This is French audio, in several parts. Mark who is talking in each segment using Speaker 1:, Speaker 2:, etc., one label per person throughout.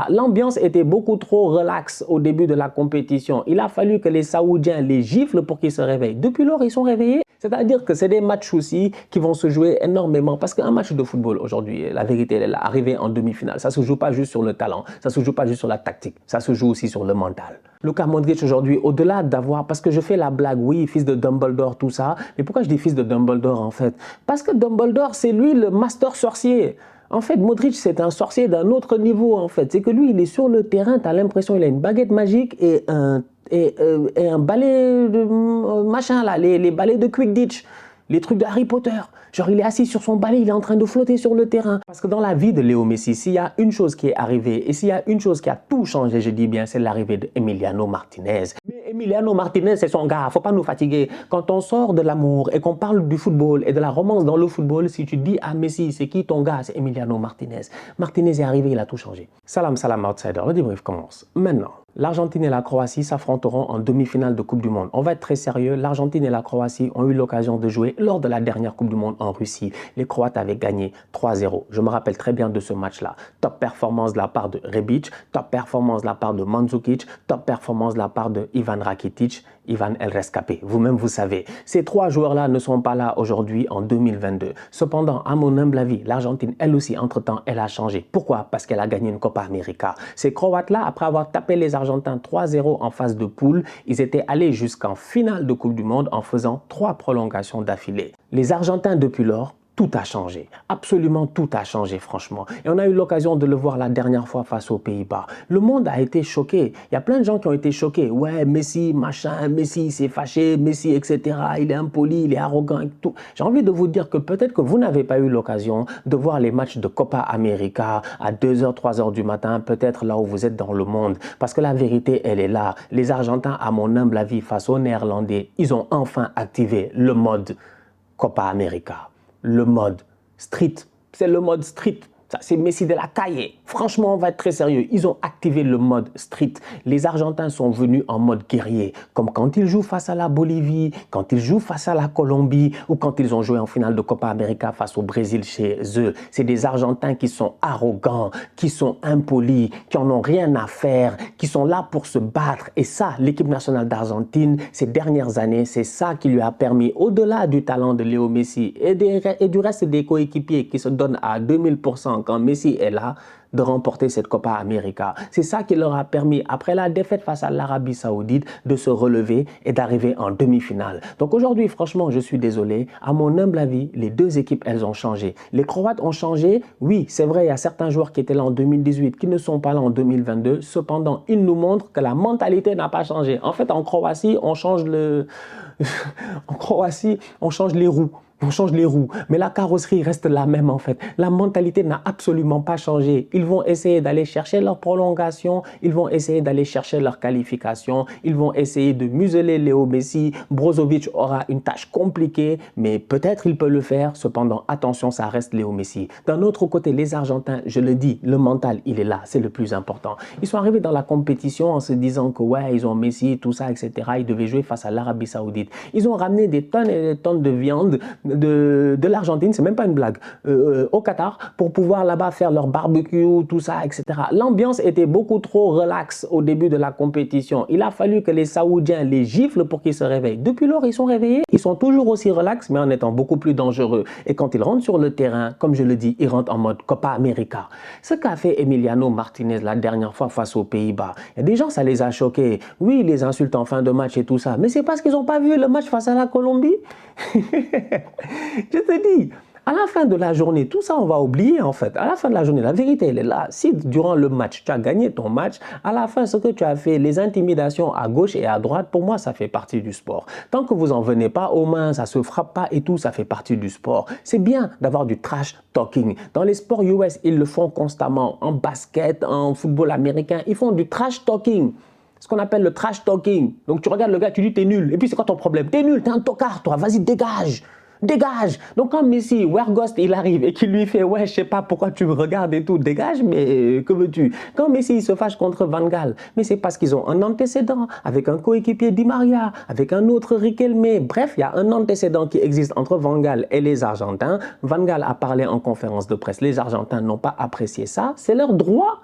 Speaker 1: L'ambiance était beaucoup trop relaxe au début de la compétition. Il a fallu que les Saoudiens les giflent pour qu'ils se réveillent. Depuis lors, ils sont réveillés. C'est-à-dire que c'est des matchs aussi qui vont se jouer énormément. Parce qu'un match de football aujourd'hui, la vérité, elle est là, arrivé en demi-finale. Ça ne se joue pas juste sur le talent, ça ne se joue pas juste sur la tactique, ça se joue aussi sur le mental. Luka Modric aujourd'hui, au-delà d'avoir, parce que je fais la blague, oui, fils de Dumbledore, tout ça, mais pourquoi je dis fils de Dumbledore en fait? Parce que Dumbledore, c'est lui le master sorcier. En fait, Modric, c'est un sorcier d'un autre niveau, en fait. C'est que lui, il est sur le terrain, tu as l'impression qu'il a une baguette magique et un balai de machin, là, les balais de Quidditch, les trucs de Harry Potter. Genre, il est assis sur son balai, il est en train de flotter sur le terrain. Parce que dans la vie de Léo Messi, s'il y a une chose qui est arrivée, et s'il y a une chose qui a tout changé, je dis bien, c'est l'arrivée de Emiliano Martinez. Mais Emiliano Martinez, c'est son gars, faut pas nous fatiguer. Quand on sort de l'amour et qu'on parle du football et de la romance dans le football, si tu dis à Messi, c'est qui ton gars? C'est Emiliano Martinez. Martinez est arrivé, il a tout changé. Salam, salam, outsider. Le débrief commence maintenant. L'Argentine et la Croatie s'affronteront en demi-finale de Coupe du Monde. On va être très sérieux. L'Argentine et la Croatie ont eu l'occasion de jouer lors de la dernière Coupe du Monde en Russie. Les Croates avaient gagné 3-0. Je me rappelle très bien de ce match-là. Top performance de la part de Rebic, top performance de la part de Mandzukic, top performance de la part de Ivan Rakitic, Ivan El Rescapé. Vous-même, vous savez. Ces trois joueurs-là ne sont pas là aujourd'hui en 2022. Cependant, à mon humble avis, l'Argentine, elle aussi, entre-temps, elle a changé. Pourquoi? Parce qu'elle a gagné une Copa América. Ces Croates-là, après avoir tapé les Argentins 3-0 en phase de poule, ils étaient allés jusqu'en finale de Coupe du Monde en faisant 3 prolongations d'affilée. Les Argentins, depuis lors, tout a changé. Absolument tout a changé, franchement. Et on a eu l'occasion de le voir la dernière fois face aux Pays-Bas. Le monde a été choqué. Il y a plein de gens qui ont été choqués. Ouais, Messi, machin, Messi s'est fâché, Messi, etc. Il est impoli, il est arrogant et tout. J'ai envie de vous dire que peut-être que vous n'avez pas eu l'occasion de voir les matchs de Copa América à 2h, 3h du matin, peut-être là où vous êtes dans le monde. Parce que la vérité, elle est là. Les Argentins, à mon humble avis, face aux Néerlandais, ils ont enfin activé le mode Copa América. Le mode street, c'est le mode street. Ça, c'est Messi de la calle. Franchement, on va être très sérieux. Ils ont activé le mode street. Les Argentins sont venus en mode guerrier. Comme quand ils jouent face à la Bolivie, quand ils jouent face à la Colombie ou quand ils ont joué en finale de Copa América face au Brésil chez eux. C'est des Argentins qui sont arrogants, qui sont impolis, qui en ont rien à faire, qui sont là pour se battre. Et ça, l'équipe nationale d'Argentine, ces dernières années, c'est ça qui lui a permis, au-delà du talent de Léo Messi et du reste des coéquipiers qui se donnent à 2000%, quand Messi est là, de remporter cette Copa América. C'est ça qui leur a permis, après la défaite face à l'Arabie Saoudite, de se relever et d'arriver en demi-finale. Donc aujourd'hui, franchement, je suis désolé. À mon humble avis, les deux équipes, elles ont changé. Les Croates ont changé. Oui, c'est vrai, il y a certains joueurs qui étaient là en 2018 qui ne sont pas là en 2022. Cependant, ils nous montrent que la mentalité n'a pas changé. En fait, en Croatie, on change en Croatie, on change les roues. On change les roues, mais la carrosserie reste la même en fait. La mentalité n'a absolument pas changé. Ils vont essayer d'aller chercher leur prolongation, ils vont essayer d'aller chercher leur qualification, ils vont essayer de museler Léo Messi. Brozovic aura une tâche compliquée, mais peut-être il peut le faire. Cependant, attention, ça reste Léo Messi. D'un autre côté, les Argentins, je le dis, le mental, il est là, c'est le plus important. Ils sont arrivés dans la compétition en se disant que ouais, ils ont Messi, tout ça, etc. Ils devaient jouer face à l'Arabie Saoudite. Ils ont ramené des tonnes et des tonnes de viande de l'Argentine, c'est même pas une blague, au Qatar, pour pouvoir là-bas faire leur barbecue, tout ça, etc. L'ambiance était beaucoup trop relaxe au début de la compétition. Il a fallu que les Saoudiens les giflent pour qu'ils se réveillent. Depuis lors, ils sont réveillés. Ils sont toujours aussi relax, mais en étant beaucoup plus dangereux. Et quand ils rentrent sur le terrain, comme je le dis, ils rentrent en mode Copa América. Ce qu'a fait Emiliano Martinez la dernière fois face aux Pays-Bas, il y a des gens, ça les a choqués. Oui, les insultes en fin de match et tout ça, mais c'est parce qu'ils n'ont pas vu le match face à la Colombie. Je te dis, à la fin de la journée, tout ça, on va oublier en fait. À la fin de la journée, la vérité, elle est là. Si durant le match, tu as gagné ton match, à la fin, ce que tu as fait, les intimidations à gauche et à droite, pour moi, ça fait partie du sport. Tant que vous n'en venez pas aux mains, ça ne se frappe pas et tout, ça fait partie du sport. C'est bien d'avoir du trash talking. Dans les sports US, ils le font constamment. En basket, en football américain, ils font du trash talking. Ce qu'on appelle le trash talking. Donc tu regardes le gars, tu dis t'es nul. Et puis c'est quoi ton problème? T'es nul, t'es un tocard, toi, vas-y, dégage. Dégage. Donc quand Messi, Wergost, il arrive et qu'il lui fait ouais, je sais pas pourquoi tu me regardes et tout, dégage, mais que veux-tu? Quand Messi il se fâche contre Van Gaal, mais c'est parce qu'ils ont un antécédent avec un coéquipier Di Maria, avec un autre Riquelme. Bref, il y a un antécédent qui existe entre Van Gaal et les Argentins. Van Gaal a parlé en conférence de presse, les Argentins n'ont pas apprécié ça, c'est leur droit.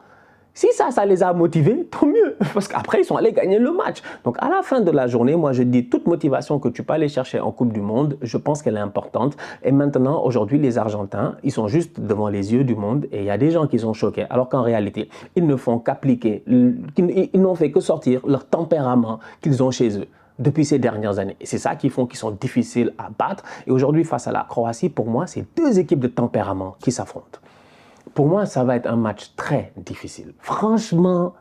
Speaker 1: Si ça les a motivés, tant mieux, parce qu'après, ils sont allés gagner le match. Donc, à la fin de la journée, moi, je dis, toute motivation que tu peux aller chercher en Coupe du Monde, je pense qu'elle est importante. Et maintenant, aujourd'hui, les Argentins, ils sont juste devant les yeux du monde et il y a des gens qui sont choqués, alors qu'en réalité, ils ne font qu'appliquer, ils n'ont fait que sortir leur tempérament qu'ils ont chez eux depuis ces dernières années. Et c'est ça qui font qu'ils sont difficiles à battre. Et aujourd'hui, face à la Croatie, pour moi, c'est deux équipes de tempérament qui s'affrontent. Pour moi, ça va être un match très difficile. Franchement,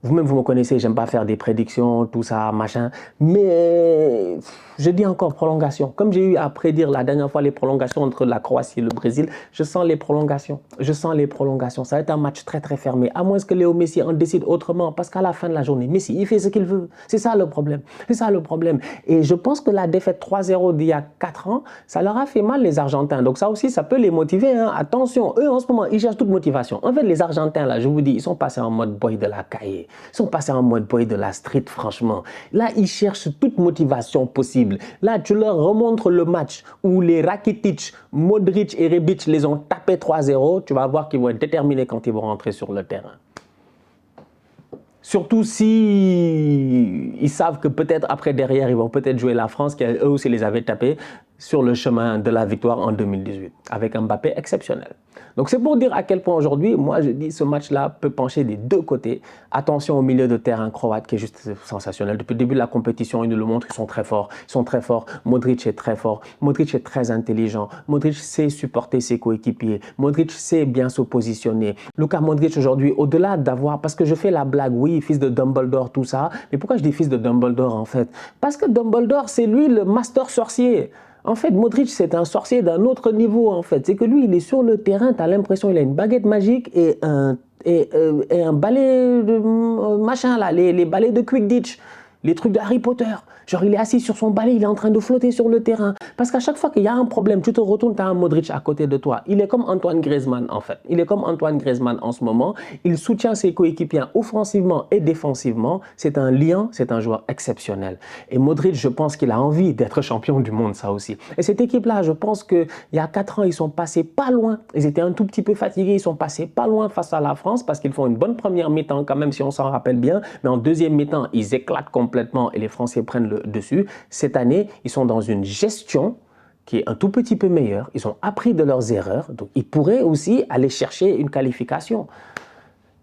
Speaker 1: vous-même, vous me connaissez, j'aime pas faire des prédictions, tout ça, machin. Mais je dis encore prolongation. Comme j'ai eu à prédire la dernière fois les prolongations entre la Croatie et le Brésil, je sens les prolongations. Je sens les prolongations. Ça va être un match très, très fermé. À moins que Léo Messi en décide autrement. Parce qu'à la fin de la journée, Messi, il fait ce qu'il veut. C'est ça le problème. C'est ça le problème. Et je pense que la défaite 3-0 d'il y a 4 ans, ça leur a fait mal, les Argentins. Donc ça aussi, ça peut les motiver. Hein. Attention, eux, en ce moment, ils cherchent toute motivation. En fait, les Argentins, là, je vous dis, ils sont passés en mode boy de la cahier. Ils sont passés en mode boy de la street, franchement. Là, ils cherchent toute motivation possible. Là, tu leur remontres le match où les Rakitic, Modric et Rebic les ont tapés 3-0. Tu vas voir qu'ils vont être déterminés quand ils vont rentrer sur le terrain. Surtout si ils savent que peut-être après, derrière, ils vont peut-être jouer la France, qui eux aussi les avait tapés sur le chemin de la victoire en 2018, avec un Mbappé exceptionnel. Donc c'est pour dire à quel point aujourd'hui, moi je dis ce match-là peut pencher des deux côtés. Attention au milieu de terrain croate qui est juste sensationnel. Depuis le début de la compétition, ils nous le montrent, ils sont très forts. Ils sont très forts. Modric est très fort. Modric est très intelligent. Modric sait supporter ses coéquipiers. Modric sait bien se positionner. Luka Modric aujourd'hui, au-delà d'avoir, parce que je fais la blague, oui, fils de Dumbledore, tout ça. Mais pourquoi je dis fils de Dumbledore en fait? Parce que Dumbledore, c'est lui le master sorcier. En fait, Modric, c'est un sorcier d'un autre niveau, en fait. C'est que lui, il est sur le terrain, tu as l'impression qu'il a une baguette magique et un balai de machin, là, les balais de Quidditch, les trucs de Harry Potter. Genre, il est assis sur son balai, il est en train de flotter sur le terrain. Parce qu'à chaque fois qu'il y a un problème, tu te retournes, tu as un Modric à côté de toi. Il est comme Antoine Griezmann, en fait. Il est comme Antoine Griezmann en ce moment. Il soutient ses coéquipiers offensivement et défensivement. C'est un lion, c'est un joueur exceptionnel. Et Modric, je pense qu'il a envie d'être champion du monde, ça aussi. Et cette équipe-là, je pense qu'il y a 4 ans, ils sont passés pas loin. Ils étaient un tout petit peu fatigués. Ils sont passés pas loin face à la France parce qu'ils font une bonne première mi-temps quand même, si on s'en rappelle bien. Mais en deuxième mi-temps, ils éclatent complètement et les Français prennent le dessus. Cette année, ils sont dans une gestion qui est un tout petit peu meilleure. Ils ont appris de leurs erreurs. Donc, ils pourraient aussi aller chercher une qualification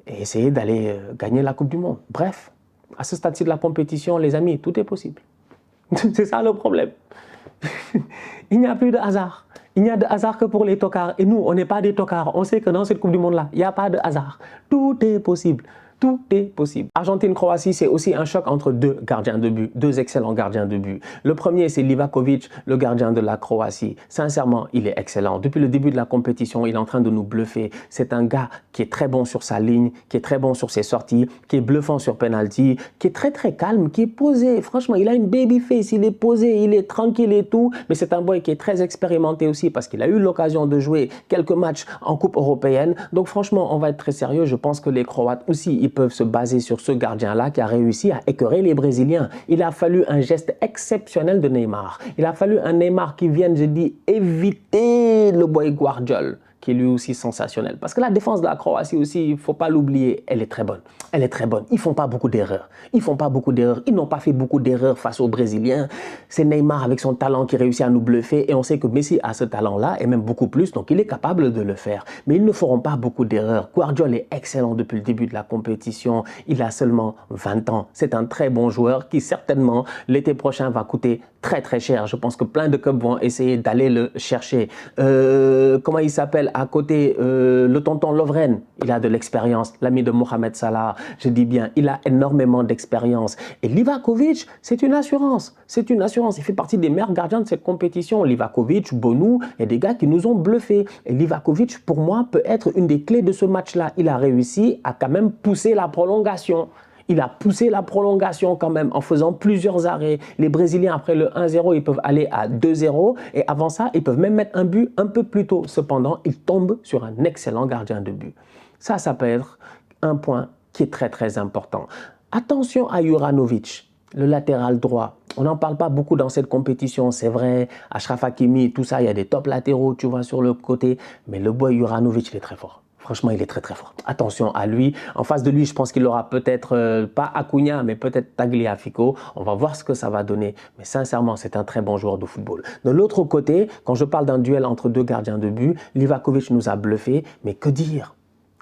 Speaker 1: et essayer d'aller gagner la Coupe du Monde. Bref, à ce stade-ci de la compétition, les amis, tout est possible. C'est ça le problème. Il n'y a plus de hasard. Il n'y a de hasard que pour les tocards. Et nous, on n'est pas des tocards. On sait que dans cette Coupe du Monde-là, il n'y a pas de hasard. Tout est possible. Tout est possible. Argentine-Croatie, c'est aussi un choc entre deux gardiens de but, deux excellents gardiens de but. Le premier, c'est Livakovic, le gardien de la Croatie. Sincèrement, il est excellent. Depuis le début de la compétition, il est en train de nous bluffer. C'est un gars qui est très bon sur sa ligne, qui est très bon sur ses sorties, qui est bluffant sur penalty, qui est très très calme, qui est posé. Franchement, il a une baby face, il est posé, il est tranquille et tout. Mais c'est un boy qui est très expérimenté aussi parce qu'il a eu l'occasion de jouer quelques matchs en Coupe européenne. Donc franchement, on va être très sérieux. Je pense que les Croates aussi, ils peuvent se baser sur ce gardien-là qui a réussi à écœurer les Brésiliens. Il a fallu un geste exceptionnel de Neymar. Il a fallu un Neymar qui vienne, je dis, éviter le boy Guardiola, qui est lui aussi sensationnel. Parce que la défense de la Croatie aussi, il ne faut pas l'oublier, elle est très bonne. Elle est très bonne. Ils ne font pas beaucoup d'erreurs. Ils ne font pas beaucoup d'erreurs. Ils n'ont pas fait beaucoup d'erreurs face aux Brésiliens. C'est Neymar avec son talent qui réussit à nous bluffer. Et on sait que Messi a ce talent-là, et même beaucoup plus, donc il est capable de le faire. Mais ils ne feront pas beaucoup d'erreurs. Guardiola est excellent depuis le début de la compétition. Il a seulement 20 ans. C'est un très bon joueur qui certainement, l'été prochain, va coûter très très cher. Je pense que plein de clubs vont essayer d'aller le chercher. Comment il s'appelle à côté, le tonton Lovren, il a de l'expérience. L'ami de Mohamed Salah, je dis bien, il a énormément d'expérience. Et Livakovic, c'est une assurance. C'est une assurance. Il fait partie des meilleurs gardiens de cette compétition. Livakovic, Bonou, il y a des gars qui nous ont bluffés. Et Livakovic, pour moi, peut être une des clés de ce match-là. Il a réussi à quand même pousser la prolongation. Il a poussé la prolongation quand même en faisant plusieurs arrêts. Les Brésiliens, après le 1-0, ils peuvent aller à 2-0. Et avant ça, ils peuvent même mettre un but un peu plus tôt. Cependant, ils tombent sur un excellent gardien de but. Ça peut être un point qui est très, très important. Attention à Juranovic, le latéral droit. On n'en parle pas beaucoup dans cette compétition, c'est vrai. Achraf Hakimi, tout ça, il y a des top latéraux, tu vois, sur le côté. Mais le boy Juranovic, il est très fort. Franchement, il est très très fort. Attention à lui. En face de lui, je pense qu'il aura peut-être, pas Acuna, mais peut-être Tagliafico. On va voir ce que ça va donner. Mais sincèrement, c'est un très bon joueur de football. De l'autre côté, quand je parle d'un duel entre deux gardiens de but, Livakovic nous a bluffé. Mais que dire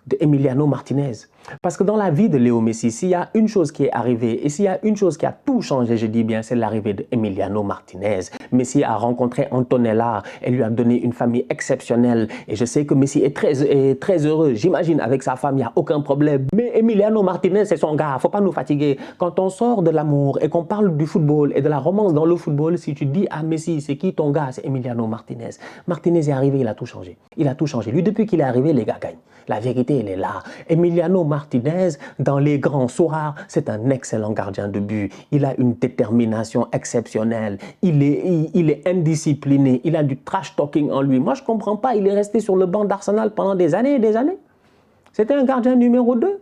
Speaker 1: de Emiliano Martinez? Parce que dans la vie de Léo Messi, s'il y a une chose qui est arrivée et s'il y a une chose qui a tout changé, je dis bien, c'est l'arrivée de Emiliano Martinez. Messi a rencontré Antonella, elle lui a donné une famille exceptionnelle et je sais que Messi est très heureux. J'imagine avec sa femme, il n'y a aucun problème. Mais Emiliano Martinez, c'est son gars, il ne faut pas nous fatiguer. Quand on sort de l'amour et qu'on parle du football et de la romance dans le football, si tu dis à Messi, c'est qui ton gars? C'est Emiliano Martinez. Martinez est arrivé, il a tout changé. Il a tout changé. Lui, depuis qu'il est arrivé, les gars gagnent. La vérité, elle est là. Emiliano Martinez, dans les grands soirs, c'est un excellent gardien de but. Il a une détermination exceptionnelle. Il est indiscipliné. Il a du trash talking en lui. Moi, je ne comprends pas. Il est resté sur le banc d'Arsenal pendant des années et des années. C'était un gardien numéro 2.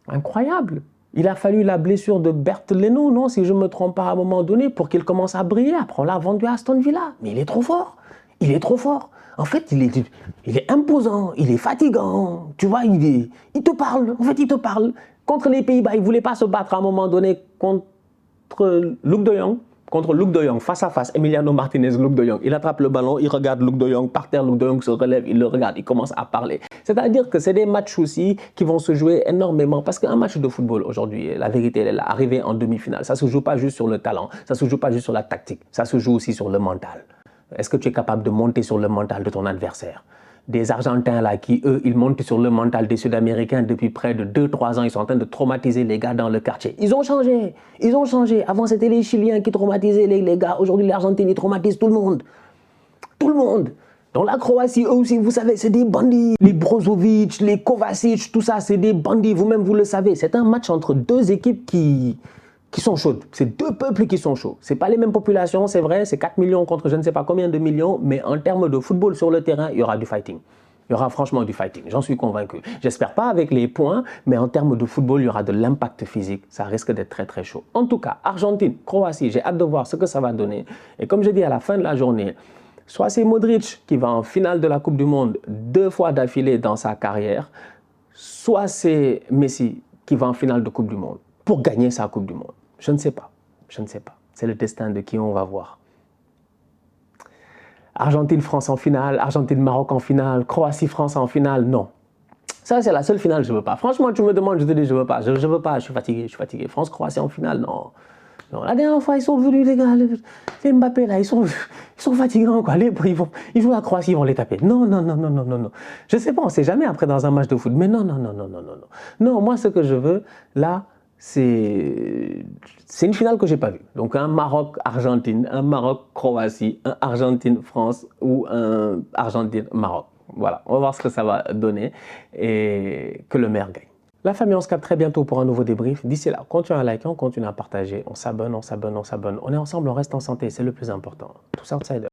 Speaker 1: Incroyable. Il a fallu la blessure de Bernd Leno, non, si je ne me trompe pas à un moment donné, pour qu'il commence à briller. Après, on l'a vendu à Aston Villa. Mais il est trop fort. Il est trop fort. En fait, il est imposant, il est fatigant, tu vois, il te parle, en fait, il te parle. Contre les Pays-Bas, il ne voulait pas se battre à un moment donné contre Luuk de Jong, face à face, Emiliano Martinez, Luuk de Jong. Il attrape le ballon, il regarde Luuk de Jong, par terre, Luuk de Jong se relève, il le regarde, il commence à parler. C'est-à-dire que c'est des matchs aussi qui vont se jouer énormément, parce qu'un match de football aujourd'hui, la vérité, elle est là, arrivé en demi-finale, ça ne se joue pas juste sur le talent, ça ne se joue pas juste sur la tactique, ça se joue aussi sur le mental. Est-ce que tu es capable de monter sur le mental de ton adversaire? Des Argentins là qui, eux, ils montent sur le mental des Sud-Américains depuis près de 2-3 ans. Ils sont en train de traumatiser les gars dans le quartier. Ils ont changé. Ils ont changé. Avant, c'était les Chiliens qui traumatisaient les gars. Aujourd'hui, les Argentins, ils traumatisent tout le monde. Tout le monde. Dans la Croatie, eux aussi, vous savez, c'est des bandits. Les Brozovic, les Kovacic, tout ça, c'est des bandits. Vous-même, vous le savez. C'est un match entre deux équipes qui sont chaudes. C'est deux peuples qui sont chauds. Ce n'est pas les mêmes populations, c'est vrai, c'est 4 millions contre je ne sais pas combien de millions, mais en termes de football sur le terrain, il y aura du fighting. Il y aura franchement du fighting, j'en suis convaincu. J'espère pas avec les points, mais en termes de football, il y aura de l'impact physique. Ça risque d'être très très chaud. En tout cas, Argentine, Croatie, j'ai hâte de voir ce que ça va donner. Et comme je dis à la fin de la journée, soit c'est Modric qui va en finale de la Coupe du Monde 2 fois d'affilée dans sa carrière, soit c'est Messi qui va en finale de Coupe du Monde pour gagner sa Coupe du Monde. Je ne sais pas. Je ne sais pas. C'est le destin de qui on va voir. Argentine-France en finale, Argentine-Maroc en finale, Croatie-France en finale, non. Ça, c'est la seule finale que je ne veux pas. Franchement, tu me demandes, je te dis, je ne veux pas. Je veux pas, je suis fatigué. France-Croatie en finale, non. Non. La dernière fois, ils sont venus, les gars, les Mbappé, là, ils sont fatigants, quoi. Ils jouent la Croatie, ils vont les taper. Non. Je ne sais pas, on ne sait jamais après dans un match de foot. Mais non. Non, moi, ce que je veux, là, c'est une finale que je n'ai pas vue. Donc un Maroc-Argentine, un Maroc-Croatie, un Argentine-France ou un Argentine-Maroc. Voilà, on va voir ce que ça va donner et que le meilleur gagne. La famille, on se capte très bientôt pour un nouveau débrief. D'ici là, continue à liker, on continue à partager, on s'abonne. On est ensemble, on reste en santé, c'est le plus important. Tous outsiders.